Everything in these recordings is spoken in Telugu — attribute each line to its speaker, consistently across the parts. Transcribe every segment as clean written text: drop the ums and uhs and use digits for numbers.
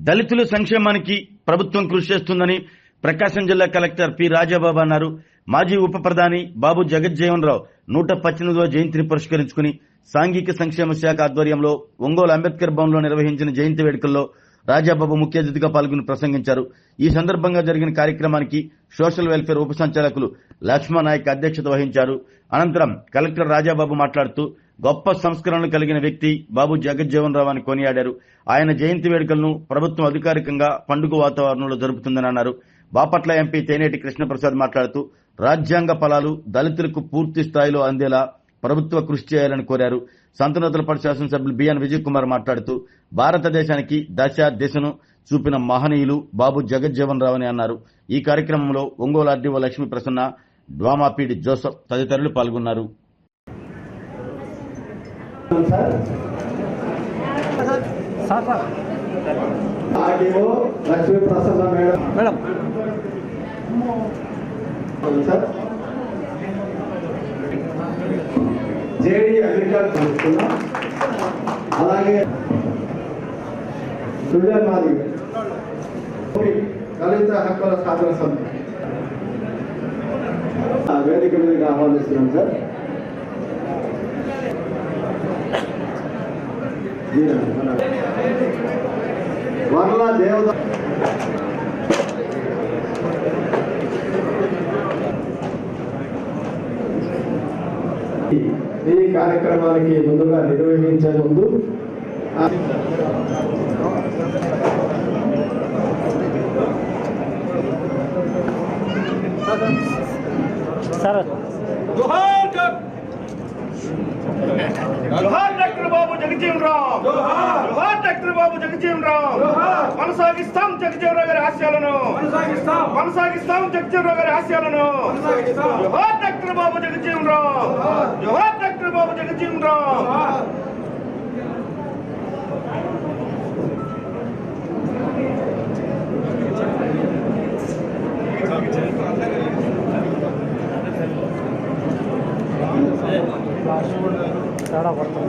Speaker 1: దళితుల సంక్షేమానికి ప్రభుత్వం కృషి చేస్తుందని ప్రకాశం జిల్లా కలెక్టర్ పి రాజాబాబు అన్నారు. మాజీ ఉప ప్రధాని బాబు జగజ్జీవన్ రావు 118వ జయంతిని పురస్కరించుకుని సాంఘిక సంక్షేమ శాఖ ఆధ్వర్యంలో ఒంగోలు అంబేద్కర్ భవన్లో నిర్వహించిన జయంతి వేడుకల్లో రాజాబాబు ముఖ్య అతిథిగా పాల్గొని ప్రసంగించారు. ఈ సందర్భంగా జరిగిన కార్యక్రమానికి సోషల్ వెల్ఫేర్ ఉప సంచాలకులు లక్ష్మణనాయక్ అధ్యక్షత వహించారు. అనంతరం కలెక్టర్ రాజాబాబు మాట్లాడుతూ గొప్ప సంస్కరణలు కలిగిన వ్యక్తి బాబు జగజ్జీవన్ రావు అని కొనియాడారు. ఆయన జయంతి వేడుకలను ప్రభుత్వం అధికారికంగా పండుగ వాతావరణంలో జరుపుతుందని అన్నారు. బాపట్ల ఎంపీ తేనేటి కృష్ణప్రసాద్ మాట్లాడుతూ రాజ్యాంగ ఫలాలు దళితులకు పూర్తి స్థాయిలో అందేలా ప్రభుత్వ కృషి చేయాలని కోరారు. సంతనూతలపాటి శాసనసభ్యులు బిఎన్ విజయ్ కుమార్ మాట్లాడుతూ భారతదేశానికి దిశను చూపిన మహనీయులు బాబు జగజ్జీవన్ రావు అని అన్నారు. ఈ కార్యక్రమంలో ఒంగోలు ఆర్డీఓ లక్ష్మీ ప్రసన్న, డ్వామాపీడి జోసఫ్ తదితరులు పాల్గొన్నారు.
Speaker 2: Lakshmi Prasanna madam sir, JD agriculture చూస్తున్నాం. అలాగే సుజన్ మాది దళిత హక్కుల సాధన సమితి వేదిక మీదకి ఆహ్వానిస్తున్నాం సార్. వర్ల దేవత ఈ కార్యక్రమానికి ముందుగా నిర్వహించే ముందు
Speaker 3: డాక్టర్ బాబు జగజ్జీవన్ రావు, డాక్టర్ బాబు జగజ్జీవన్ రావు. కొనసాగిస్తాం జగజ్జీవన్ రావు గారి ఆశయాలను, కొనసాగిస్తాం జగజ్జీవన్ రావు గారి ఆశయాలను. డాక్టర్ బాబు జగజ్జీవన్ రావు, డాక్టర్ బాబు జగజ్జీవన్ రావు.
Speaker 4: తేడా పడుతుంది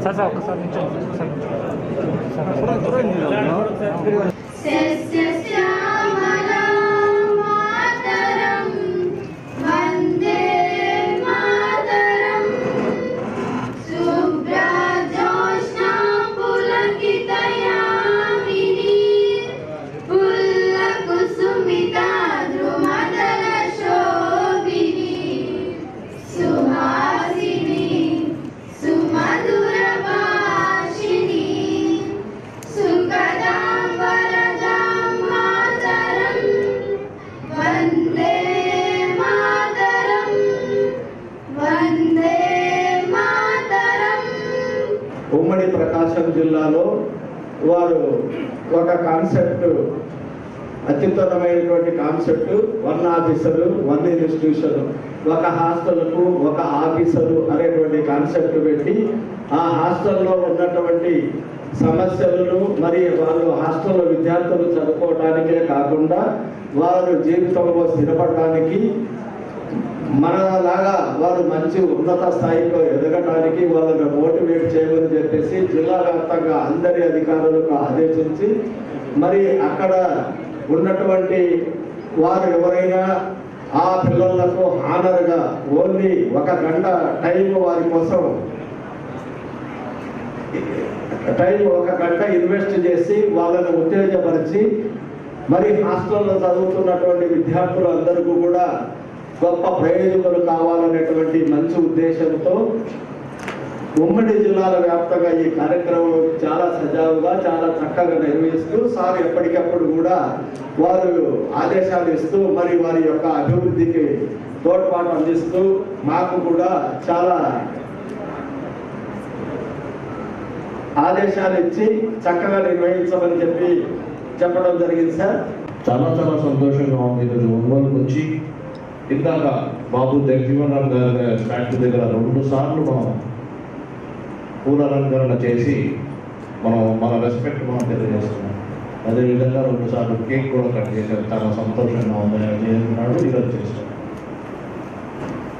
Speaker 4: సార్. సార్ ఒక్కసారి
Speaker 2: ఉమ్మడి ప్రకాశం జిల్లాలో వారు ఒక కాన్సెప్ట్, అత్యుత్తమైనటువంటి కాన్సెప్ట్, 1 ఆఫీసరు 1 ఇన్స్టిట్యూషన్, ఒక హాస్టల్కు 1 ఆఫీసరు అనేటువంటి కాన్సెప్ట్ పెట్టి ఆ హాస్టల్లో ఉన్నటువంటి సమస్యలను మరి వాళ్ళు హాస్టల్లో విద్యార్థులు చదువుకోవడానికే కాకుండా వారు జీవితంలో స్థిరపడడానికి మనలాగా వారు మంచి ఉన్నత స్థాయిలో ఎదగడానికి వాళ్ళని మోటివేట్ చేయమని చెప్పేసి జిల్లా వ్యాప్తంగా అందరి అధికారులకు ఆదేశించి మరి అక్కడ ఉన్నటువంటి వారు ఎవరైనా ఆ పిల్లలకు హానర్గా ఓన్లీ 1 గంట టైం వారి కోసం 1 గంట ఇన్వెస్ట్ చేసి వాళ్ళని ఉత్తేజపరిచి మరి హాస్టల్లో చదువుతున్నటువంటి విద్యార్థులందరికీ కూడా గొప్ప ప్రయోజకులు కావాలనేటువంటి మంచి ఉద్దేశంతో ఉమ్మడి జిల్లాల వ్యాప్తంగా ఈ కార్యక్రమం చాలా సజావుగా చాలా చక్కగా నిర్వహిస్తూ సార్ ఎప్పటికప్పుడు కూడా వారు ఆదేశాలు ఇస్తూ మరి వారి యొక్క అభివృద్ధికి తోడ్పాటు అందిస్తూ మాకు కూడా చాలా ఆదేశాలు ఇచ్చి చక్కగా నిర్వహించమని చెప్పడం జరిగింది సార్.
Speaker 5: చాలా చాలా సంతోషంగా ఉంది. ఈరోజు ఒంగోలుకు వచ్చి ఇందాక బాబు జగజ్జీవన్ రావు గారి స్టాచ్యూ దగ్గర 2 సార్లు మనం పూలలంకరణ చేసి మన రెస్పెక్ట్ మనం తెలియజేస్తున్నాం. అదేవిధంగా 2 సార్లు కేక్ కూడా కట్ చేశారు. చాలా సంతోషంగా ఉందని చేస్తున్నాడు. ఈరోజు చేస్తాం.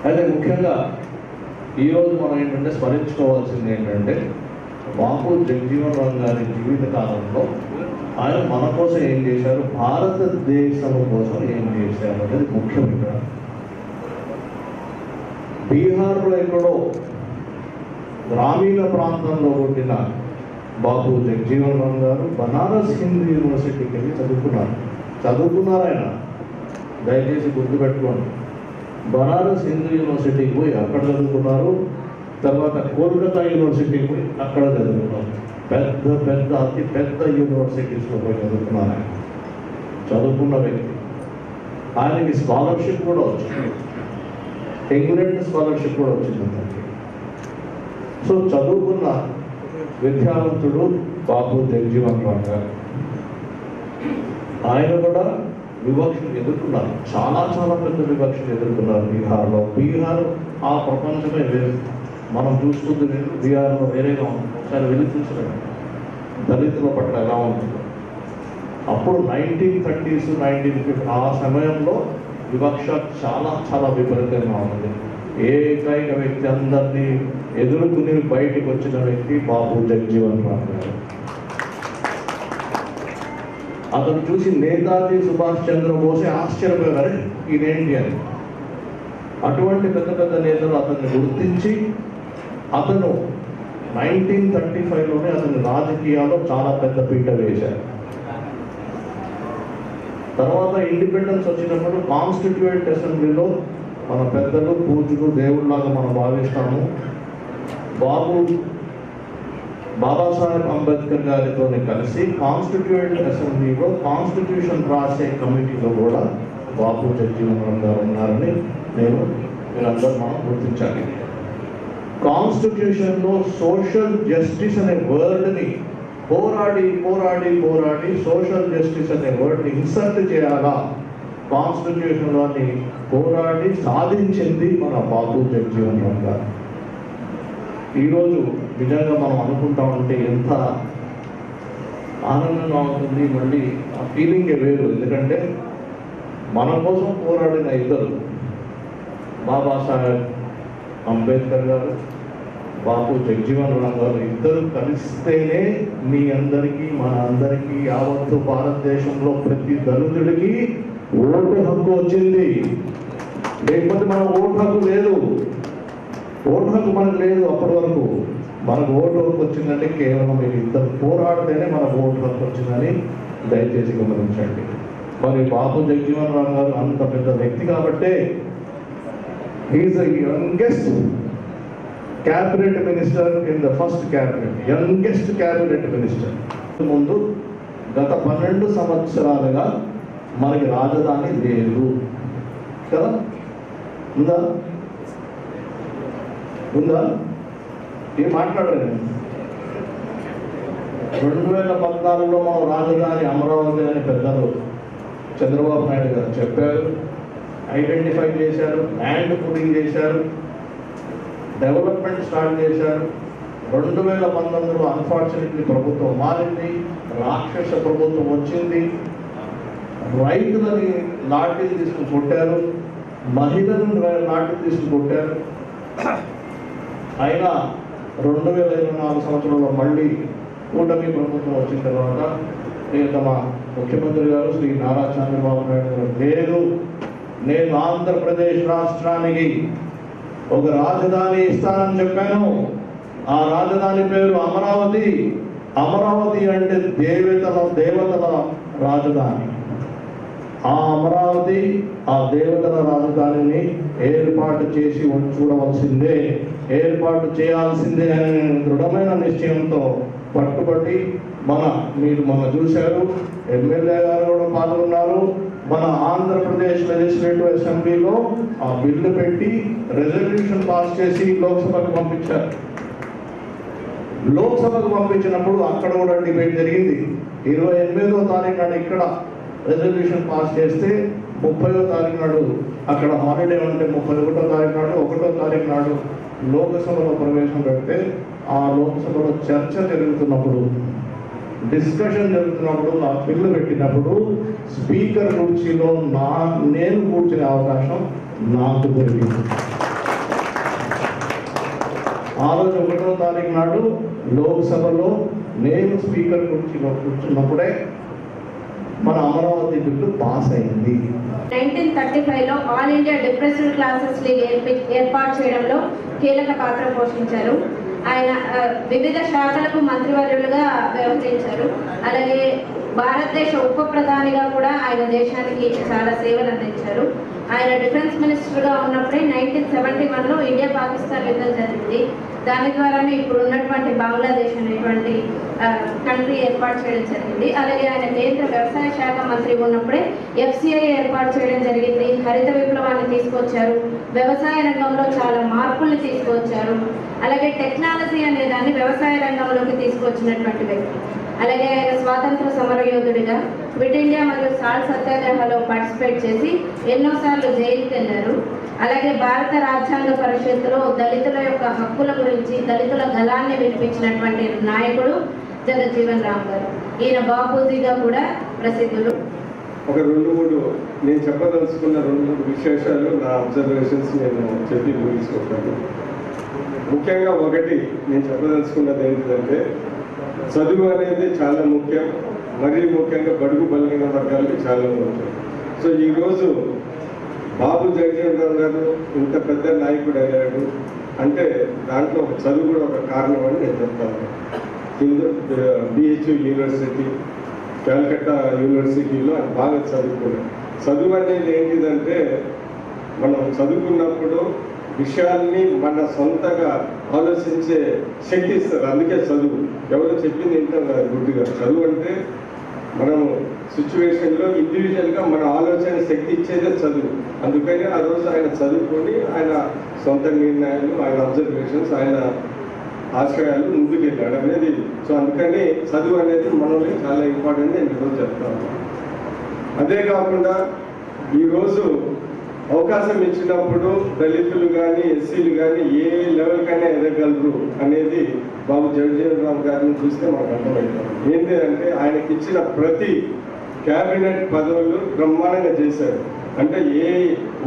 Speaker 5: అయితే ముఖ్యంగా ఈరోజు మనం ఏంటంటే స్మరించుకోవాల్సింది ఏంటంటే బాబు జగజీవన్ రామ్ గారి జీవిత కాలంలో ఆయన మన కోసం ఏం చేశారు, భారతదేశం కోసం ఏం చేశారు అనేది ముఖ్యం. ఇక్కడ బీహార్లో ఎక్కడో గ్రామీణ ప్రాంతంలో పుట్టిన బాబు జగజీవన్ రామ్ గారు బనారస్ హిందూ యూనివర్సిటీకి వెళ్ళి చదువుకున్నారు ఆయన. దయచేసి గుర్తుపెట్టుకోండి, బనారస్ హిందూ యూనివర్సిటీకి పోయి అక్కడ చదువుకున్నారు. తర్వాత కోల్కతా యూనివర్సిటీకి పోయి అక్కడ చదువుకున్నారు. అతి పెద్ద యూనివర్సిటీస్లో పోయి చదువుకున్నారు. ఆయన చదువుకున్న వ్యక్తి. ఆయనకి స్కాలర్షిప్ కూడా వచ్చింది, ఇంగ్లాండ్ స్కాలర్షిప్ కూడా వచ్చింది అతనికి. సో చదువుకున్న విద్యావంతుడు బాబు జగజీవన్ రామ్ గారు. ఆయన కూడా వివక్షను ఎదుర్కొన్నారు, చాలా పెద్ద వివక్షను ఎదుర్కొన్నారు బీహార్లో. బీహార్ ఆ ప్రపంచమే వేరు, మనం చూసుకుంది వేరు, బీహార్లో వేరేగా ఉంటుంది. ఒకసారి వెళ్ళి చూసినాం దళితుల పట్ల ఎలా ఉంటుంది. అప్పుడు 1930s 1950 ఆ సమయంలో వివక్ష చాలా విపరీతంగా ఉంది. ఏకైక వ్యక్తి అందరినీ ఎదుర్కొని బయటికి వచ్చిన వ్యక్తి బాబు జగజీవన్ రామ్ గారు. అతను చూసి నేతాజీ సుభాష్ చంద్రబోసే ఆశ్చర్యపోయారు, ఇదేంటి అని. అటువంటి పెద్ద నేతలు అతన్ని గుర్తించి అతను 1935లోనే అతని రాజకీయాల్లో చాలా పెద్ద పీట వేశారు. తర్వాత ఇండిపెండెన్స్ వచ్చినప్పుడు కాన్స్టిట్యూయెంట్ అసెంబ్లీలో మన పెద్దలు పూజలు దేవుళ్ళలాగా మనం భావిస్తాము. బాబాసాహెబ్ అంబేద్కర్ గారితో కలిసి కాన్స్టిట్యూయెంట్ అసెంబ్లీలో కాన్స్టిట్యూషన్ రాసే కమిటీలో కూడా బాబు జగజీవన్ రామ్ గారు ఉన్నారని మీరందరూ మనం గుర్తించాలి. కాన్స్టిట్యూషన్లో సోషల్ జస్టిస్ అనే వర్డ్ని పోరాడి సోషల్ జస్టిస్ అనే వర్డ్ని ఇన్సర్ట్ చేయాలా, కాన్స్టిట్యూషన్లోని పోరాడి సాధించింది మన బాబు జగజీవన్ రామ్ గారు. ఈరోజు నిజంగా మనం అనుకుంటా ఉంటే ఎంత ఆనందంగా ఉంటుంది. మళ్ళీ ఆ ఫీలింగే వేరు. ఎందుకంటే మన కోసం పోరాడిన ఇద్దరు, బాబాసాహెబ్ అంబేద్కర్ గారు, బాబు జగజీవన్ రామ్ గారు ఇద్దరు కలిస్తేనే మీ అందరికీ మన అందరికీ యావత్తు భారతదేశంలో ప్రతి దళితుడికి ఓటు హక్కు వచ్చింది. లేకపోతే మన ఓటు హక్కు లేదు. ఓటు హక్కు మనకు లేదు. అప్పటి వరకు మనకు ఓటు హక్కు వచ్చిందంటే కేవలం మీరు ఇద్దరు పోరాడితేనే మనకు ఓటు హక్కు వచ్చిందని దయచేసి గమనించండి. మరి బాబు జగజీవన్ రామ్ గారు అంత పెద్ద వ్యక్తి కాబట్టే he is the youngest cabinet minister in the first cabinet, youngest cabinet minister. ముందు గత 12 సంవత్సరాలుగా మనకి రాజధాని లేదు కదా, ఉందా ఏం మాట్లాడలేదు. 2014లో మనం రాజధాని అమరావతి అని పెద్దలు చంద్రబాబు నాయుడు గారు చెప్పారు, ఐడెంటిఫై చేశారు, ల్యాండ్ పూలింగ్ చేశారు, డెవలప్మెంట్ స్టార్ట్ చేశారు. 2019లో అన్ఫార్చునేట్లీ ప్రభుత్వం మారింది, రాక్షస ప్రభుత్వం వచ్చింది. రైతులని లాఠీలు తీసుకుని కొట్టారు, మహిళలను లాఠీలు తీసుకుని కొట్టారు. అయినా 2024 సంవత్సరంలో మళ్ళీ కూటమి ప్రభుత్వం వచ్చిన తర్వాత తమ ముఖ్యమంత్రి గారు శ్రీ నారా చంద్రబాబు నాయుడు గారు లేదు, నేను ఆంధ్రప్రదేశ్ రాష్ట్రానికి ఒక రాజధాని ఇస్తానని చెప్పాను. ఆ రాజధాని పేరు అమరావతి. అమరావతి అంటే దేవతల రాజధాని. ఆ అమరావతి, ఆ దేవతల రాజధానిని ఏర్పాటు చేసి చూడవలసిందే, ఏర్పాటు చేయాల్సిందే అనే దృఢమైన నిశ్చయంతో పట్టుబట్టి మీరు చూశారు, ఎమ్మెల్యే గారు కూడా పాల్గొన్నారు. మన ఆంధ్రప్రదేశ్ లెజిస్లేటివ్ అసెంబ్లీలో ఆ బిల్లు పెట్టి రెజల్యూషన్ పాస్ చేసి లోక్సభకు పంపించారు. లోక్సభకు పంపించినప్పుడు అక్కడ కూడా డిబేట్ జరిగింది. 28వ తారీఖు నాడు ఇక్కడ రెజల్యూషన్ పాస్ చేస్తే 30వ తారీఖు నాడు అక్కడ హాలిడే ఉంటే 31వ తారీఖు నాడు 1వ తారీఖు నాడు లోక్సభలో ప్రవేశం పెడితే ఆ లోక్సభలో చర్చ జరుగుతున్నప్పుడు, డిస్కషన్ జరుగుతున్నప్పుడు, ఆ బిల్లు పెట్టినప్పుడు స్పీకర్ కుర్చీలో నేను కూర్చునే అవకాశం నాకు దొరికింది. ఆ రోజు 1వ తారీఖు నాడు లోక్సభలో నేను స్పీకర్ కూర్చున్నప్పుడే మన అమరావతి బిల్లు పాస్ అయింది.
Speaker 6: 1935లో all India depressed classes league ఏర్పాటు చేయడంలో కీలక పాత్ర పోషించారు. ఆయన వివిధ శాఖలకు మంత్రివర్యులుగా వ్యవహరించారు. అలాగే భారతదేశ ఉప ప్రధానిగా కూడా ఆయన దేశానికి చాలా సేవలు అందించారు. ఆయన డిఫెన్స్ మినిస్టర్గా ఉన్నప్పుడే 1971లో ఇండియా పాకిస్తాన్ యుద్ధం జరిగింది. దాని ద్వారానే ఇప్పుడు ఉన్నటువంటి బంగ్లాదేశ్ అనేటువంటి కంట్రీ ఏర్పాటు చేయడం జరిగింది. అలాగే ఆయన కేంద్ర వ్యవసాయ శాఖ మంత్రి ఉన్నప్పుడే FCI ఏర్పాటు చేయడం జరిగింది. హరిత విప్లవాన్ని తీసుకొచ్చారు. వ్యవసాయ రంగంలో చాలా మార్పుల్ని తీసుకొచ్చారు. అలాగే టెక్నాలజీ అనే దాన్ని వ్యవసాయ రంగంలోకి తీసుకొచ్చినటువంటి వ్యక్తి. అలాగే ఆయన స్వాతంత్ర సమరయోధుడిగా క్విట్ ఇండియా మరియు సాల్ట్ సత్యాగ్రహాలో పార్టిసిపేట్ చేసి ఎన్నోసార్లు జైలుకి వెళ్ళారు. అలాగే భారత రాజ్యాంగ పరిషత్తులో దళితుల యొక్క హక్కుల గురించి దళితుల గళాన్ని వినిపించినటువంటి నాయకుడు జగజ్జీవన్ రామ్ గారు. ఈయన బాపూజీగా కూడా ప్రసిద్ధులు.
Speaker 7: ఒక 2-3 నేను చెప్పదలుచుకున్న 2-3 విశేషాలు, నా అబ్జర్వేషన్స్ నేను చెప్పి ముగించుకుంటాను. ముఖ్యంగా ఒకటి నేను చెప్పదలుచుకున్నది ఏంటంటే, చదువు అనేది చాలా ముఖ్యం. మరీ ముఖ్యంగా బడుగు బలహీన వర్గాలకి చాలా ముఖ్యం. సో ఈరోజు బాబు జగజ్జీవన్ రామ్ గారు ఇంత పెద్ద నాయకుడు అయ్యాడు అంటే దాంట్లో ఒక చదువు కూడా ఒక కారణం అని నేను చెప్తాను. BHU యూనివర్సిటీ, కలకత్తా యూనివర్సిటీలో ఆయన బాగా చదువుకున్నాడు. చదువు అనేది ఏంటిదంటే, మనం చదువుకున్నప్పుడు విషయాల్ని మన సొంతగా ఆలోచించే శక్తి ఇస్తారు. అందుకే చదువు. ఎవరు చెప్పింది ఏంటో గుడ్డిగా. చదువు అంటే మనము సిచ్యువేషన్లో ఇండివిజువల్గా మన ఆలోచన శక్తి ఇచ్చేదే చదువు. అందుకని ఆ రోజు ఆయన చదువుకొని ఆయన సొంత నిర్ణయాలు, ఆయన అబ్జర్వేషన్స్, ఆయన ఆశ్రయాలు ముందుకెళ్ళాడు అనేది. సో అందుకని చదువు అనేది మనల్ని చాలా ఇంపార్టెంట్ నేను ఈరోజు చెప్తాను. అదే కాకుండా ఈరోజు అవకాశం ఇచ్చినప్పుడు దళితులు కానీ ఎస్సీలు కానీ ఏ లెవెల్కైనా ఎదగలరు అనేది బాబు జగజ్జీవన్ రామ్ గారిని చూస్తే మనకు అర్థమవుతుంది. ఏంటి అంటే ఆయనకి ఇచ్చిన ప్రతి క్యాబినెట్ పదవులు బ్రహ్మాండంగా చేశారు. అంటే ఏ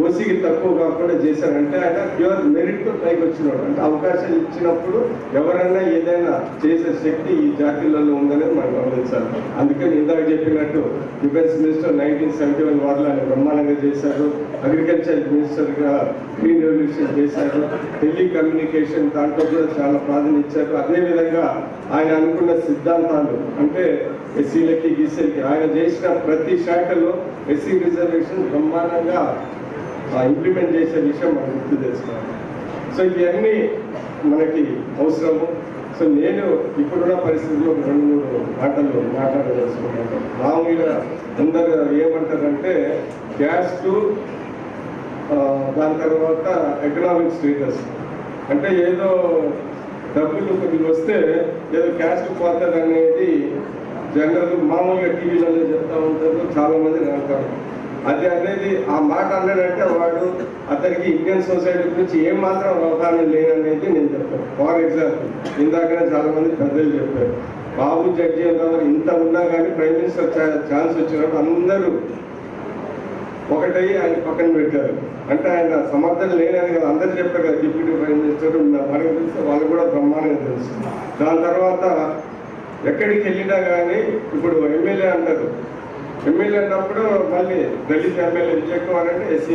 Speaker 7: ఓసీకి తక్కువ కాకుండా చేశారంటే ఆయన ప్యూర్ మెరిట్తో పైకి వచ్చినాడు. అంటే అవకాశాలు ఇచ్చినప్పుడు ఎవరైనా ఏదైనా చేసే శక్తి ఈ జాతీయులలో ఉందనేది మనం గమనించాలి. అందుకని ఇందాక చెప్పినట్టు డిఫెన్స్ మినిస్టర్ 1971 వారిలో ఆయన బ్రహ్మాండంగా చేశారు. అగ్రికల్చర్ మినిస్టర్గా గ్రీన్ రెవల్యూషన్ చేశారు. టెలికమ్యూనికేషన్ దాంట్లో కూడా చాలా ప్రాధాన్యత ఇచ్చారు. అదేవిధంగా ఆయన అనుకున్న సిద్ధాంతాలు అంటే ఎస్సీలకి గీసీలకి ఆయన చేసిన ప్రతి శాఖలో ఎస్సీ రిజర్వేషన్ బ్రహ్మాండంగా ఇంప్లిమెంట్ చేసే విషయం మనం గుర్తు చేసుకోవాలి. సో ఇవన్నీ మనకి అవసరము. సో నేను ఇప్పుడున్న పరిస్థితుల్లో 2-3 మాటలు మాట్లాడదలుచుకున్నాను. మామూలుగా అందరూ ఏమంటారంటే క్యాస్ట్, దాని తర్వాత ఎకనామిక్ స్టేటస్. అంటే ఏదో డబ్బులు కొద్దిగా వస్తే ఏదో క్యాస్ట్ పోతుంది అనేది జనరల్ మామూలుగా టీవీలలో చెప్తా ఉంటారు, చాలా మంది అంటారు. అది అనేది ఆ మాట అన్నాడంటే వాడు అతనికి ఇండియన్ సొసైటీ గురించి ఏమాత్రం అవగాహన లేననేది నేను చెప్తాను. ఫర్ ఎగ్జాంపుల్ ఇందాకనే చాలా మంది పెద్దలు చెప్పారు, బాబు జగజ్జీవన్ రామ్ ఇంత ఉన్నా కానీ ప్రైమ్ మినిస్టర్ ఛాన్స్ వచ్చినప్పుడు అందరూ ఒకటై ఆయన పక్కన పెట్టారు. అంటే ఆయన సమర్థన లేనని కదా అందరూ చెప్పారు కదా. డిప్యూటీ ప్రైమ్ మినిస్టర్ మనకు తెలిస్తే వాళ్ళు కూడా బ్రహ్మాండంగా తెలుసు. దాని తర్వాత ఎక్కడికి వెళ్ళినా కానీ ఇప్పుడు ఎమ్మెల్యే అంటారు. ఎమ్మెల్యే అన్నప్పుడు మళ్ళీ దళిత ఎమ్మెల్యే విజయ్ కుమార్ అంటే ఎస్సీ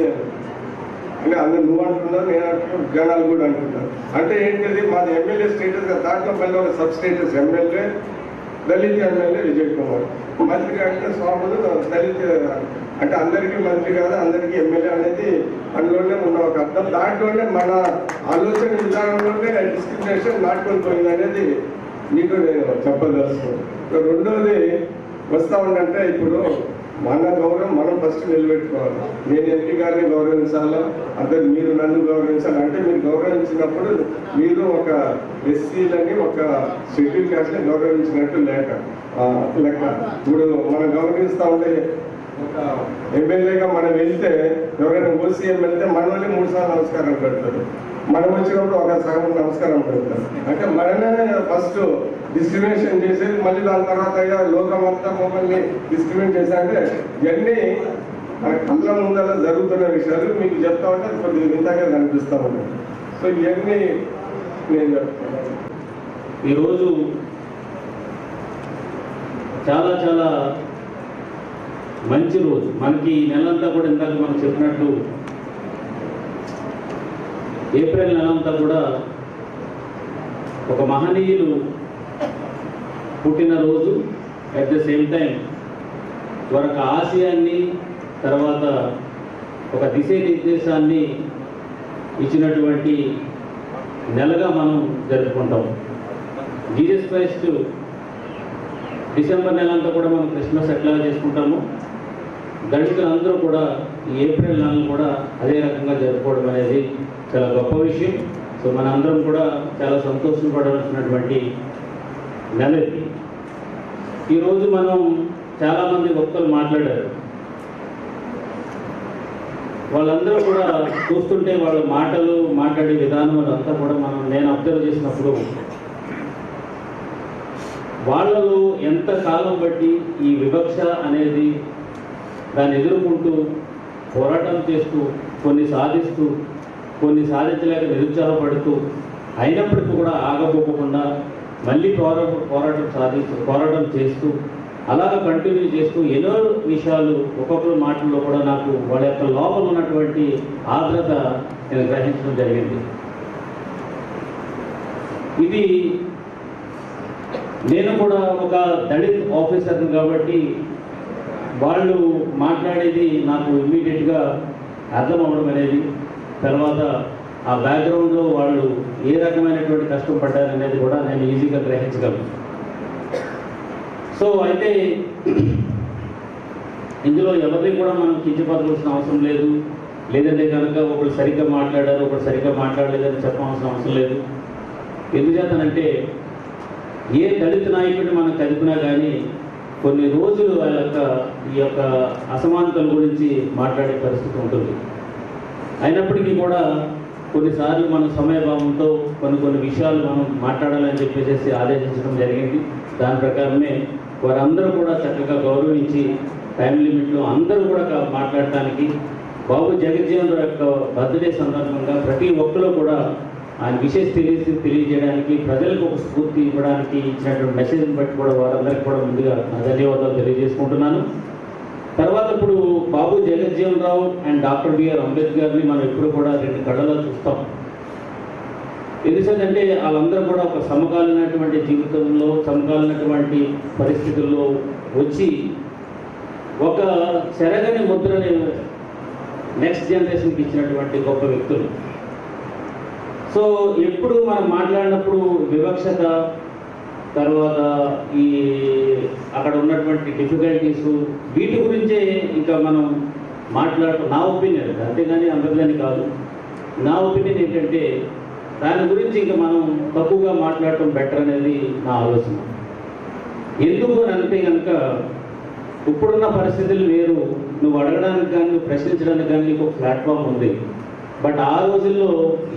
Speaker 7: అంటే అందరు నువ్వు అంటున్నావు, నేను అంటున్నాను, జనాలు కూడా అంటున్నారు. అంటే ఏంటిది, మాది ఎమ్మెల్యే స్టేటస్ కదా, దాంట్లో మళ్ళీ ఒక సబ్ స్టేటస్ ఎమ్మెల్యే, దళిత ఎమ్మెల్యే విజయ్ కుమార్. మంత్రి అంటే స్వాములు దళిత అంటే అందరికీ మంత్రి కాదు, అందరికీ ఎమ్మెల్యే అనేది అందులోనే ఉన్న ఒక అర్థం. దాంట్లోనే మన ఆలోచన విధానంలోనే డిస్క్రిమినేషన్ నాటుకొని పోయింది అనేది మీకు నేను చెప్పదలుచుకున్నాను. రెండోది వస్తా ఉందంటే, ఇప్పుడు మన గౌరవం మనం ఫస్ట్ నిలబెట్టుకోవాలి. నేను ఎంపీ గారిని గౌరవించాలా, అందరు మీరు నన్ను గౌరవించాలి. అంటే మీరు గౌరవించినప్పుడు మీరు ఒక ఎస్సీలని ఒక షెడ్యూల్ క్యాస్ట్ని గౌరవించినట్టు లెక్క. ఇప్పుడు మనం గౌరవిస్తూ ఉంటే ఒక ఎమ్మెల్యేగా మనం వెళ్తే ఎవరైనా ఓసీఎం వెళ్తే మన వాళ్ళే 3 సార్లు నమస్కారం పెడతారు. మనం వచ్చినప్పుడు ఒక సగం నమస్కారం పెడతారు. అంటే మనమే ఫస్ట్ డిస్క్రిమినేషన్ చేసేది, మళ్ళీ దాని తర్వాత లోకం అంతా మమ్మల్ని డిస్క్రిమినేట్ చేశారంటే ఇవన్నీ మన కళ్ళ ముందర జరుగుతున్న విషయాలు మీకు చెప్తా ఉంటే కొద్దిగా వింతగా కనిపిస్తూ ఉంటాయి. సో ఇవన్నీ నేను చెప్తున్నాను.
Speaker 8: ఈరోజు చాలా చాలా మంచి రోజు మనకి. ఈ నెలంతా కూడా ఇందాక మనం చెప్పినట్టు ఏప్రిల్ నెలంతా కూడా ఒక మహనీయులు పుట్టినరోజు. అట్ ద సేమ్ టైం వారికి ఆశయాన్ని, తర్వాత ఒక దిశానిర్దేశాన్ని ఇచ్చినటువంటి నెలగా మనం జరుపుకుంటాం. జీసస్ క్రైస్ట్ డిసెంబర్ నెలంతా కూడా మనం క్రిస్మస్ ఎట్లా చేసుకుంటాము, దళితులందరూ కూడా ఈ ఏప్రిల్ నెలను కూడా అదే రకంగా జరుపుకోవడం అనేది చాలా గొప్ప విషయం. సో మనందరం కూడా చాలా సంతోషపడవలసినటువంటి నెల ఇది. ఈరోజు మనం చాలామంది వక్తలు మాట్లాడారు. వాళ్ళందరూ కూడా చూస్తుంటే వాళ్ళ మాట్లాడే విధానం అంతా కూడా నేను అబ్జర్వ్ చేసినప్పుడు వాళ్ళలో ఎంత కాలం బట్టి ఈ వివక్ష అనేది దాన్ని ఎదుర్కొంటూ పోరాటం చేస్తూ కొన్ని సాధిస్తూ కొన్ని సాధించలేక నిరుత్సాహపడుతూ అయినప్పటికీ కూడా ఆగపోకుండా మళ్ళీ పోరాటం చేస్తూ అలాగ కంటిన్యూ చేస్తూ ఎన్నో విషయాలు ఒక్కొక్కరు మాటల్లో కూడా నాకు వాళ్ళ యొక్క లోపల ఉన్నటువంటి ఆర్ద్రత నేను గ్రహించడం జరిగింది. ఇది నేను కూడా ఒక దళిత్ ఆఫీసర్ని కాబట్టి వాళ్ళు మాట్లాడేది నాకు ఇమ్మీడియట్గా అర్థం అవ్వడం అనేది, తర్వాత ఆ బ్యాక్గ్రౌండ్లో వాళ్ళు ఏ రకమైనటువంటి కష్టం పడ్డారు అనేది కూడా నేను ఈజీగా గ్రహించగలను. సో అయితే ఇందులో ఎవరిని కూడా మనం కించపరచాల్సిన అవసరం లేదు. లేదంటే కనుక ఒకరు సరిగ్గా మాట్లాడారు, ఒకరు సరిగ్గా మాట్లాడలేదని చెప్పవలసిన అవసరం లేదు. ఎందుచేతనంటే ఏ దళిత నాయకుడిని మనం కదిపినా కానీ కొన్ని రోజులు ఈ యొక్క అసమానతల గురించి మాట్లాడే పరిస్థితి ఉంటుంది. అయినప్పటికీ కూడా కొన్నిసార్లు మనం సమయభావంతో కొన్ని విషయాలు మనం మాట్లాడాలని చెప్పేసి ఆదేశించడం జరిగింది. దాని ప్రకారమే వారందరూ కూడా చక్కగా గౌరవించి టైం లిమిట్లో అందరూ కూడా మాట్లాడటానికి, బాబు జగజ్జీవన్ రావు యొక్క బర్త్డే సందర్భంగా ప్రతి ఒక్కరు కూడా ఆయన విశేష తెలియజేయడానికి, ప్రజలకు ఒక స్ఫూర్తి ఇవ్వడానికి ఇచ్చినటువంటి మెసేజ్ని బట్టి కూడా వారందరికీ కూడా ముందుగా ధన్యవాదాలు తెలియజేసుకుంటున్నాను. తర్వాత ఇప్పుడు బాబు జగజ్జీవన్ రావు అండ్ డాక్టర్ బిఆర్ అంబేద్కర్ని మనం ఎప్పుడు కూడా రెండు కళ్ళలో చూస్తాం. ఎందుకంటే వాళ్ళందరూ కూడా ఒక సమకాలీనటువంటి జీవితంలో, సమకాలీనటువంటి పరిస్థితుల్లో వచ్చి ఒక చెరగని ముద్రని నెక్స్ట్ జనరేషన్కి ఇచ్చినటువంటి గొప్ప వ్యక్తులు. సో ఎప్పుడు మనం మాట్లాడినప్పుడు వివక్షత, తర్వాత ఈ అక్కడ ఉన్నటువంటి డిఫికల్టీస్, వీటి గురించే ఇంకా మనం నా ఒపీనియన్, అంతేగాని అందరిదని కాదు, నా ఒపీనియన్ ఏంటంటే దాని గురించి ఇంకా మనం తక్కువగా మాట్లాడటం బెటర్ అనేది నా ఆలోచన. ఎందుకు అని అంటే కనుక ఇప్పుడున్న పరిస్థితులు వేరు. నువ్వు అడగడానికి కానీ, నువ్వు ప్రశ్నించడానికి కానీ నీకు ఒక ప్లాట్ఫామ్ ఉంది. బట్ ఆ రోజుల్లో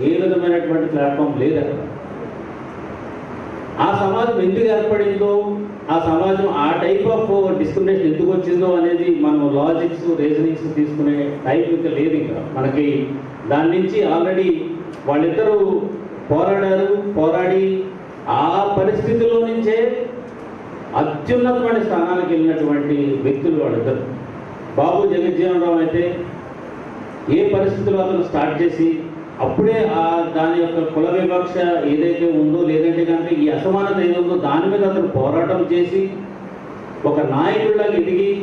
Speaker 8: ఏ విధమైనటువంటి ప్లాట్ఫామ్ లేదు అక్కడ. ఆ సమాజం ఎందుకు ఏర్పడిందో, ఆ సమాజం ఆ టైప్ ఆఫ్ డిస్క్రిమినేషన్ ఎందుకు వచ్చిందో అనేది మనం లాజిక్స్, రీజనింగ్స్ తీసుకునే టైప్ ఇంకా లేదు. ఇంకా మనకి దాని నుంచి ఆల్రెడీ వాళ్ళిద్దరూ పోరాడి ఆ పరిస్థితుల్లో నుంచే అత్యున్నతమైన స్థానానికి వెళ్ళినటువంటి వ్యక్తులు వాళ్ళిద్దరు. బాబు జగజ్జీవన్ రావు అయితే ఏ పరిస్థితుల్లో అతను స్టార్ట్ చేసి అప్పుడే దాని యొక్క కుల వివక్ష ఏదైతే ఉందో, లేదంటే కనుక ఈ అసమానత ఏదుందో దాని మీద అతను పోరాటం చేసి ఒక నాయకుడిలాగా ఎదిగి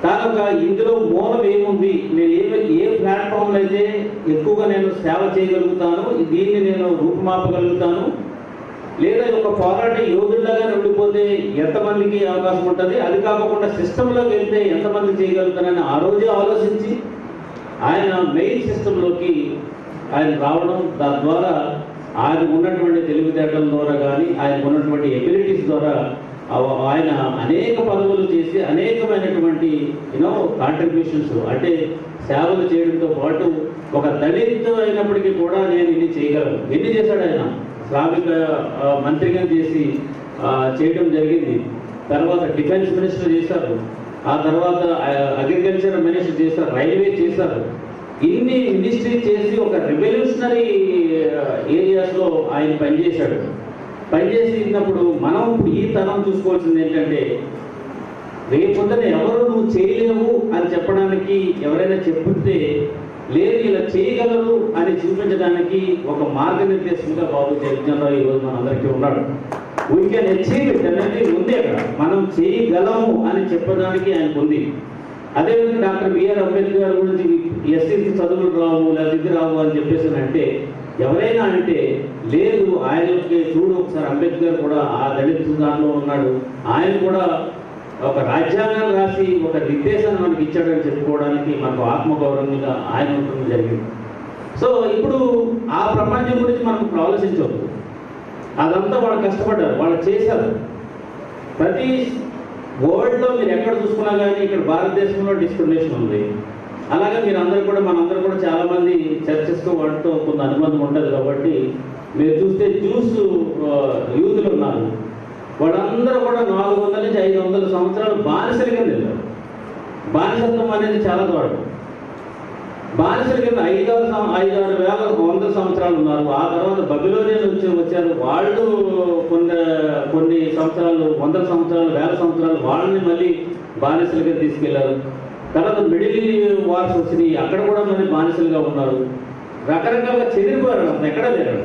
Speaker 8: తాను ఇందులో మూలం ఏముంది, నేను ఏ ప్లాట్ఫామ్లో అయితే ఎక్కువగా నేను సేవ చేయగలుగుతాను, దీన్ని నేను రూపుమాపగలుగుతాను, లేదా ఒక పోరాట యోధుల్లాగా ఉండిపోతే ఎంతమందికి అవకాశం ఉంటుంది, అది కాకుండా సిస్టంలోకి వెళ్తే ఎంతమంది చేయగలుగుతానని ఆ రోజే ఆలోచించి ఆయన మెయిన్ సిస్టంలోకి ఆయన రావడం, తద్వారా ఆయన ఉన్నటువంటి తెలివితేటల ద్వారా కానీ, ఆయన ఉన్నటువంటి ఎబిలిటీస్ ద్వారా ఆయన అనేక పదవులు చేసి అనేకమైనటువంటి కాంట్రిబ్యూషన్స్, అంటే సేవలు చేయడంతో పాటు ఒక దళిత అయినప్పటికీ కూడా నేను ఇన్ని చేయగలను. ఎన్ని చేశాడు ఆయన? శ్రామిక మంత్రిగా చేసి చేయడం జరిగింది. తర్వాత డిఫెన్స్ మినిస్టర్ చేశారు, ఆ తర్వాత అగ్రికల్చర్ మినిస్టర్ చేశారు, రైల్వే చేశారు. ఇన్ని మినిస్ట్రీ చేసి ఒక రెవల్యూషనరీ ఏరియాస్లో ఆయన పనిచేశాడు. పనిచేసినప్పుడు మనం ఇప్పుడు ఈ తరం చూసుకోవాల్సింది ఏంటంటే, రేపొద్దున ఎవరు నువ్వు చేయలేవు అని చెప్పడానికి ఎవరైనా చెప్తే లేదు ఇలా చేయగలరు అని చూపించడానికి ఒక మార్గనిర్దేశంగా బాబు జగజ్జనరావు ఈరోజు మనందరికీ ఉన్నాడు. వీ కెన్ అచీవ్ ఇట్ అనేది ఉంది అక్కడ, మనం చేయగలము అని చెప్పడానికి ఆయనకు ఉంది. అదేవిధంగా డాక్టర్ బిఆర్ అంబేద్కర్ గారి గురించి ఎస్సీకి చదువులు రావు లేదా ఇది రావు అని చెప్పేసి అంటే ఎవరైనా అంటే లేదు, ఆయనకి చూడు ఒకసారి అంబేద్కర్ కూడా ఆ దళిత దాంట్లో ఉన్నాడు, ఆయన కూడా ఒక రాజ్యాంగాన్ని రాసి ఒక నిర్దేశాన్ని మనకి ఇచ్చాడని చెప్పుకోవడానికి మనకు ఆత్మగౌరవంగా ఆయన ఉండడం జరిగింది. సో ఇప్పుడు ఆ ప్రపంచం గురించి మనం ఇప్పుడు ఆలోచించవద్దు. అదంతా వాళ్ళు కష్టపడ్డారు, వాళ్ళు చేశారు. ప్రతి వరల్డ్లో మీరు ఎక్కడ చూసుకున్నా కానీ ఇక్కడ భారతదేశంలో డిస్క్రిమినేషన్ ఉంది. అలాగే మీరు అందరూ కూడా మనందరూ కూడా చాలామంది చర్చస్తో వాటితో కొంత అనుబంధం ఉంటుంది కాబట్టి మీరు చూస్తే జ్యూస్ యూతులు ఉన్నారు, వాళ్ళందరూ కూడా 400 నుంచి 500 సంవత్సరాలు బానిసల కింద వెళ్ళారు. బానిసత్వం అనేది చాలా దూరం. బానిసల కింద 5-6 వేల 100 సంవత్సరాలు ఉన్నారు. ఆ తర్వాత బబిలోనియన్లు వచ్చారు, వాళ్ళు కొన్ని సంవత్సరాలు 100 సంవత్సరాలు 1000 సంవత్సరాలు వాళ్ళని మళ్ళీ బానిసల కింద తీసుకెళ్లారు. తర్వాత మిడిల్ వార్స్ వచ్చినాయి, అక్కడ కూడా మళ్ళీ బానిసలుగా ఉన్నారు. రకరకాలుగా చెదిరిపోయారు, అంత ఎక్కడా లేరు.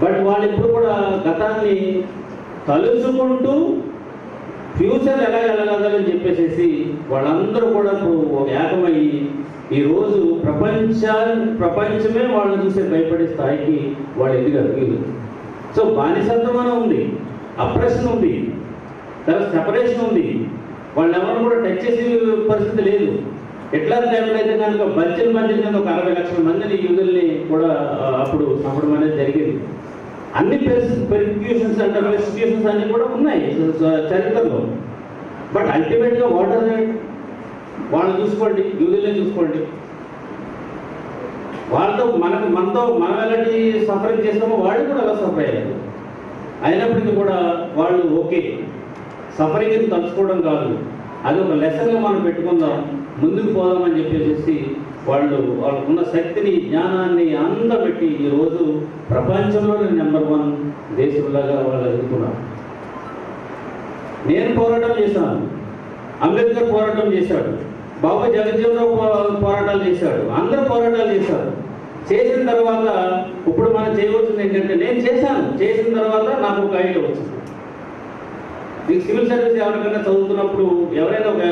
Speaker 8: బట్ వాళ్ళు ఇప్పుడు కూడా గతాన్ని తలుచుకుంటూ ఫ్యూచర్ ఎలా వెళ్ళగలదని చెప్పేసి వాళ్ళందరూ కూడా ఇప్పుడు ఒక ఏకమయ్యి ఈరోజు ప్రపంచమే వాళ్ళని చూసే భయపడే స్థాయికి వాళ్ళు ఎదిగారు వీళ్ళు. సో బానిసత్వం అని ఉంది, అప్రెషన్ ఉంది, తర్వాత సెపరేషన్ ఉంది. వాళ్ళని ఎవరు కూడా టచ్ చేసే పరిస్థితి లేదు. ఎట్లా టైంలో అయితే కనుక మధ్య కింద ఒక 60 లక్షల మందిని యూదుల్ని కూడా అప్పుడు చంపడం అనేది జరిగింది. అన్ని పెర్సిక్యూషన్స్ అండ్ రెస్టిట్యూషన్స్ అన్నీ కూడా ఉన్నాయి చరిత్రలో. బట్ అల్టిమేట్గా వాటర్ వాళ్ళని చూసుకోండి, యూదుల్ని చూసుకోండి, వాళ్ళతో మనం ఎలాంటి సఫరింగ్ చేస్తామో వాళ్ళు కూడా అలా సఫర్ అయ్యారు. అయినప్పటికీ కూడా వాళ్ళు ఓకే, సఫరింగ్ని తలుచుకోవడం కాదు, అది ఒక లెసన్గా మనం పెట్టుకుందాం, ముందుకు పోదామని చెప్పేసి వాళ్ళకున్న శక్తిని జ్ఞానాన్ని అందబెట్టి ఈరోజు ప్రపంచంలోనే నెంబర్ 1 దేశంలాగా వాళ్ళు ఎదుగుతున్నారు. నేను పోరాటం చేశాను, అంబేద్కర్ పోరాటం చేశాడు, బాబు జగజ్జీవనరావు పోరాటాలు చేశాడు, అందరూ పోరాటాలు చేశారు. చేసిన తర్వాత ఇప్పుడు మనం చేయవలసింది ఏంటంటే, నేను చేసిన తర్వాత నాకు ఒక ఐడియా వచ్చింది. మీకు సివిల్ సర్వీస్ ఎవరికైనా చదువుతున్నప్పుడు ఎవరైనా ఒక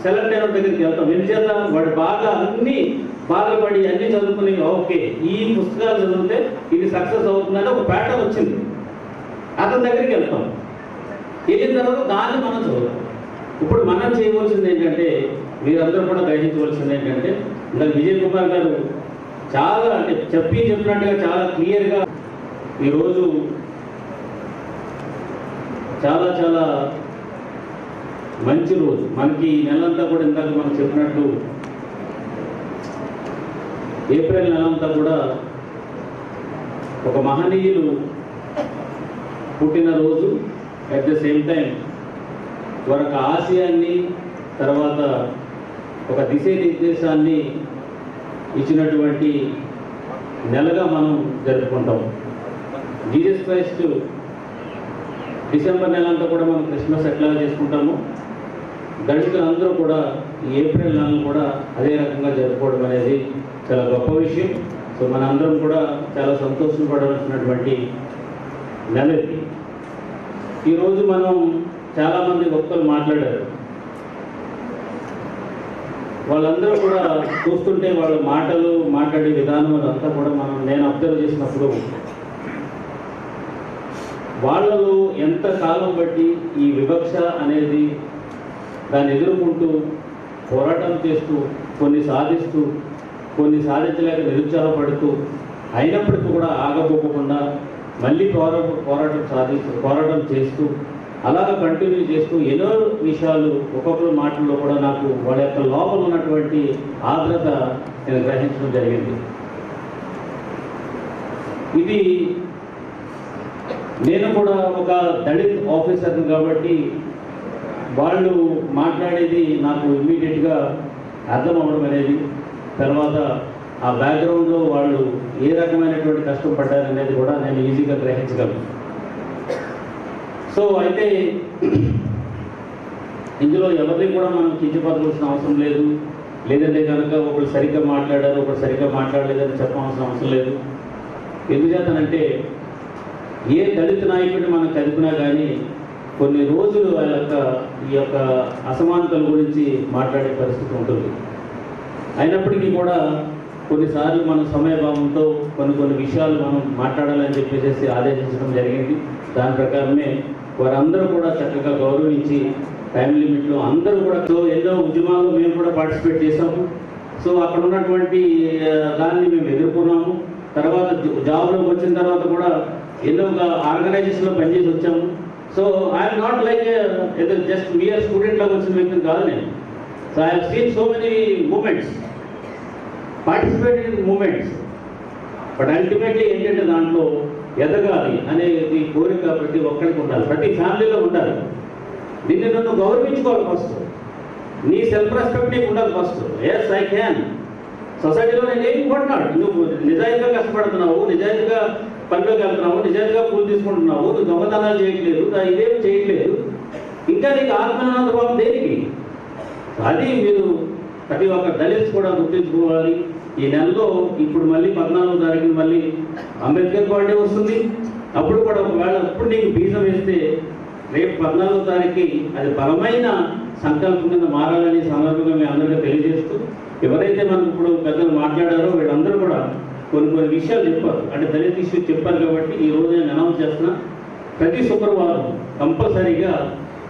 Speaker 8: సెలెక్ట్ అయిన దగ్గరికి వెళ్తాం, ఎందుచేత వాడు బాగా అన్ని బాధపడి అన్ని చదువుకుని ఓకే ఈ పుస్తకాలు చదివితే ఇది సక్సెస్ అవుతుందని ఒక ప్యాటర్న్ వచ్చింది, అతని దగ్గరికి వెళ్తాం. వెళ్ళిన తర్వాత దాన్ని మనం చదువుతాం. ఇప్పుడు మనం చేయవలసింది ఏంటంటే, మీరందరూ కూడా గ్రహించవలసింది ఏంటంటే, ఇంకా విజయ్ కుమార్ గారు చాలా అంటే చెప్పినట్టుగా చాలా క్లియర్గా ఈరోజు చాలా మంచి రోజు మనకి. ఈ నెలంతా కూడా ఇందాక మనం చెప్పినట్టు ఏప్రిల్ నెలంతా కూడా ఒక మహనీయులు పుట్టినరోజు. అట్ ద సేమ్ టైం వారి ఆశయాన్ని తర్వాత ఒక దిశానిర్దేశాన్ని ఇచ్చినటువంటి నెలగా మనం జరుపుకుంటాం. జీసస్ క్రైస్ట్ డిసెంబర్ నెలంతా కూడా మనం క్రిస్మస్ ఎట్లా చేసుకుంటాము, దళితులందరూ కూడా ఈ ఏప్రిల్ నెలను కూడా అదే రకంగా జరుపుకోవడం అనేది చాలా గొప్ప విషయం. సో మనందరం కూడా చాలా సంతోషపడవలసినటువంటి నెల ఇది. ఈరోజు మనం చాలామంది వక్తలు మాట్లాడారు, వాళ్ళందరూ కూడా చూస్తుంటే వాళ్ళ మాట్లాడే విధానం అదంతా కూడా నేను అబ్జర్వ్ చేసినప్పుడు వాళ్ళలో ఎంత కాలం బట్టి ఈ వివక్ష అనేది దాన్ని ఎదుర్కొంటూ పోరాటం చేస్తూ కొన్ని సాధిస్తూ కొన్ని సాధించలేక నిరుత్సాహపడుతూ అయినప్పటికీ కూడా ఆగపోకుండా మళ్ళీ పోరాటం చేస్తూ అలాగ కంటిన్యూ చేస్తూ ఎన్నో విషయాలు ఒక్కొక్కరు మాటల్లో కూడా నాకు వాళ్ళ యొక్క లోపల ఉన్నటువంటి ఆర్ద్రత నేను గ్రహించడం జరిగింది. ఇది నేను కూడా ఒక దళిత్ ఆఫీసర్ని కాబట్టి వాళ్ళు మాట్లాడేది నాకు ఇమ్మీడియట్గా అర్థం అవ్వడం అనేది, తర్వాత ఆ బ్యాక్గ్రౌండ్లో వాళ్ళు ఏ రకమైనటువంటి కష్టం పడ్డారనేది కూడా నేను ఈజీగా గ్రహించగలను. సో అయితే ఇందులో ఎవరిని కూడా మనం కించపరచాల్సిన అవసరం లేదు, లేదంటే కనుక ఒకళ్ళు సరిగ్గా మాట్లాడారు ఒకళ్ళు సరిగ్గా మాట్లాడలేదని చెప్పాల్సిన అవసరం లేదు. ఎందుచేతనంటే ఏ దళిత నాయకుడిని మనం కదిపినా కానీ కొన్ని రోజులు ఈ యొక్క అసమానతల గురించి మాట్లాడే పరిస్థితి ఉంటుంది. అయినప్పటికీ కూడా కొన్నిసార్లు మన సమయభావంతో కొన్ని విషయాలు మనం మాట్లాడాలని చెప్పేసి ఆదేశించడం జరిగింది. దాని ప్రకారమే వారందరూ కూడా చక్కగా గౌరవించి టైం లిమిట్లో అందరూ కూడా ఎన్నో ఉద్యమాల్లో మేము కూడా పార్టిసిపేట్ చేసాము. సో అక్కడ ఉన్నటువంటి దాన్ని మేము ఎదుర్కొన్నాము. తర్వాత జాబ్లోకి వచ్చిన తర్వాత కూడా ఎన్నో ఆర్గనైజేషన్లో పనిచేసి వచ్చాము. So I'm not like just mere student లాగా వచ్చిన వ్యక్తిని కాదు నేను. So I have seen so many moments, participated in moments. But ultimately ఏంటంటే దాంట్లో ఎదగాలి అనేది కోరిక ప్రతి ఒక్కరికి ఉండాలి, ప్రతి ఫ్యామిలీలో ఉండాలి. నిన్ను నన్ను గౌరవించుకోవాలి ఫస్ట్, నీ సెల్ఫ్ రెస్పెక్ట్ నీకు ఉండాలి ఫస్ట్. ఎస్ ఐ క్యాన్, సొసైటీలో నేను ఏం కొట్టినాడు, నువ్వు నిజాయితీగా కష్టపడుతున్నావు, నిజాయితీగా పనిలోకి వెళ్తున్నావు, నిజాయితీగా పూలు తీసుకుంటున్నావు, నువ్వు దొంగతనాలు చేయట్లేదు, ఇదేం చేయట్లేదు, ఇంకా నీకు ఆత్మనాథభావం దేనికి? అది మీరు ప్రతి ఒక్క దళిత్స్ కూడా గుర్తించుకోవాలి. ఈ నెలలో ఇప్పుడు మళ్ళీ 14వ తారీఖున మళ్ళీ అంబేద్కర్ బర్త్డే వస్తుంది. అప్పుడు కూడా ఒకవేళ అప్పుడు నీకు బీజం వేస్తే రేపు 14వ తారీఖుకి అది బలమైన సంకల్పం కింద మారాలని సందర్భంగా మీ అందరికీ తెలియజేస్తూ, ఎవరైతే మనకు ఇప్పుడు పెద్దలు మాట్లాడారో వీళ్ళందరూ కూడా కొన్ని విషయాలు చెప్పారు, అంటే దళిత ఇష్యూ చెప్పారు. కాబట్టి ఈ రోజు నేను అనౌన్స్ చేస్తున్నా, ప్రతి శుక్రవారం కంపల్సరీగా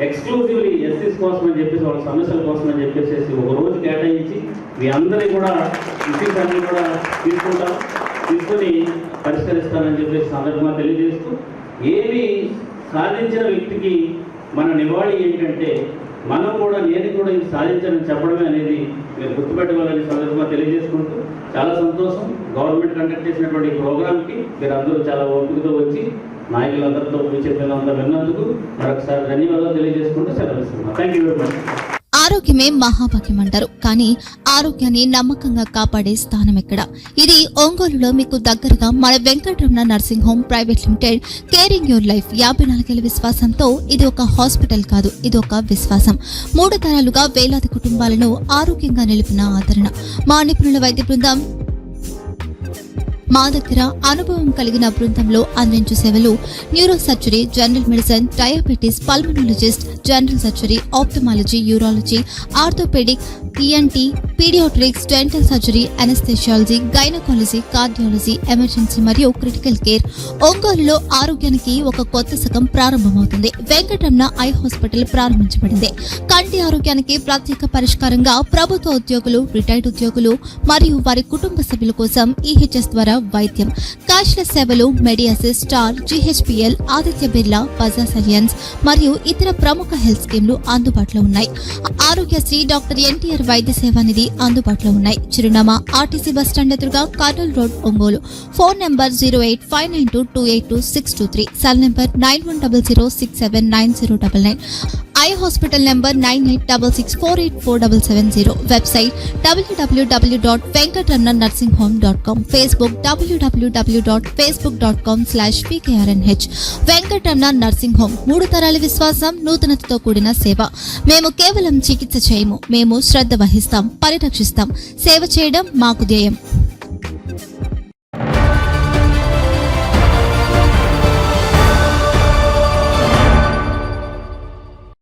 Speaker 8: ఎక్స్క్లూజివ్లీ ఎస్సీస్ కోసం అని చెప్పేసి, వాళ్ళ సమస్యల కోసం అని చెప్పేసి ఒక రోజు కేటాయించి మీ అందరినీ కూడా ఇష్యూస్ అన్నీ కూడా తీసుకొని పరిష్కరిస్తానని చెప్పేసి సందర్భంగా తెలియజేస్తూ, ఏమి సాధించిన వ్యక్తికి మన నివాళి ఏంటంటే మనం కూడా నేను కూడా ఇది సాధించాలని చెప్పడమే అనేది మీరు గుర్తుపెట్టుకోవాలని సందర్భంగా తెలియజేసుకుంటూ, చాలా సంతోషం గవర్నమెంట్ కండక్ట్ చేసినటువంటి ఈ ప్రోగ్రామ్కి మీరు అందరూ చాలా ఓపికతో వచ్చి నాయకులందరితో చెప్పినంత విన్నందుకు మరొకసారి ధన్యవాదాలు తెలియజేసుకుంటూ సెలవిస్తున్నాను. Thank you very much.
Speaker 9: ఆరోగ్యమే మహాభాగ్యం అంటారు, కానీ ఆరోగ్యాన్ని నమ్మకంగా కాపాడే స్థానం ఎక్కడ? ఇది ఒంగోలులో మీకు దగ్గరగా మన Venkataramana nursing home private limited, caring your life 54 ఏళ్ల విశ్వాసంతో ఇది ఒక హాస్పిటల్ కాదు, ఇది ఒక విశ్వాసం. 3 తరాలుగా వేలాది కుటుంబాలను ఆరోగ్యంగా నిలిపిన ఆదరణ. మా నిపుణుల వైద్య బృందం మా దగ్గర అనుభవం కలిగిన బృందంలో అందించే సేవలు neuro surgery, general medicine, diabetes, pulmonologist, general surgery, ophthalmology, urology, orthopaedic, ENT, paediatrics, dental surgery, anaesthesiology, gynaecology, cardiology, emergency మరియు క్రిటికల్ కేర్. ఒంగోలులో ఆరోగ్యానికి ఒక కొత్త శకం ప్రారంభమవుతుంది. వెంకటరమణ ఐ హాస్పిటల్ ప్రారంభించబడింది. కంటి ఆరోగ్యానికి ప్రత్యేక పరిష్కారంగా ప్రభుత్వ ఉద్యోగులు, రిటైర్డ్ ఉద్యోగులు మరియు వారి కుటుంబ సభ్యుల కోసం ఈహెచ్ఎస్ ద్వారా వైద్యం, క్యాష్లెస్ సేవలు, మెడియాసిస్, స్టార్, జీహెచ్పీఎల్, ఆదిత్య బిర్లా, బజాజ్ అలియన్స్ మరియు ఇతర ప్రముఖ హెల్త్ స్కీమ్లు అందుబాటులో ఉన్నాయి. ఆరోగ్యశ్రీ, డాక్టర్ ఎన్టీఆర్ వైద్య సేవా నిధి అందుబాటులో ఉన్నాయి. చిరునామా ఆర్టీసీ బస్టాండ్ ఎదురుగా, Kurnool road, Ongole. Phone number 08592282623, cell number 9100679099, eye hospital number 9866484770, website www.venkatramanarsinghome.com, Facebook www.facebook.com/pkrnh. Venkataramana nursing home, 3 తరాల విశ్వాసం, నూతనతతో కూడిన సేవ. మేము కేవలం చికిత్స చేయము, మేము శ్రద్ధ వహిస్తాం, పరిరక్షిస్తాం. సేవ చేయడం మాకు ధ్యేయం.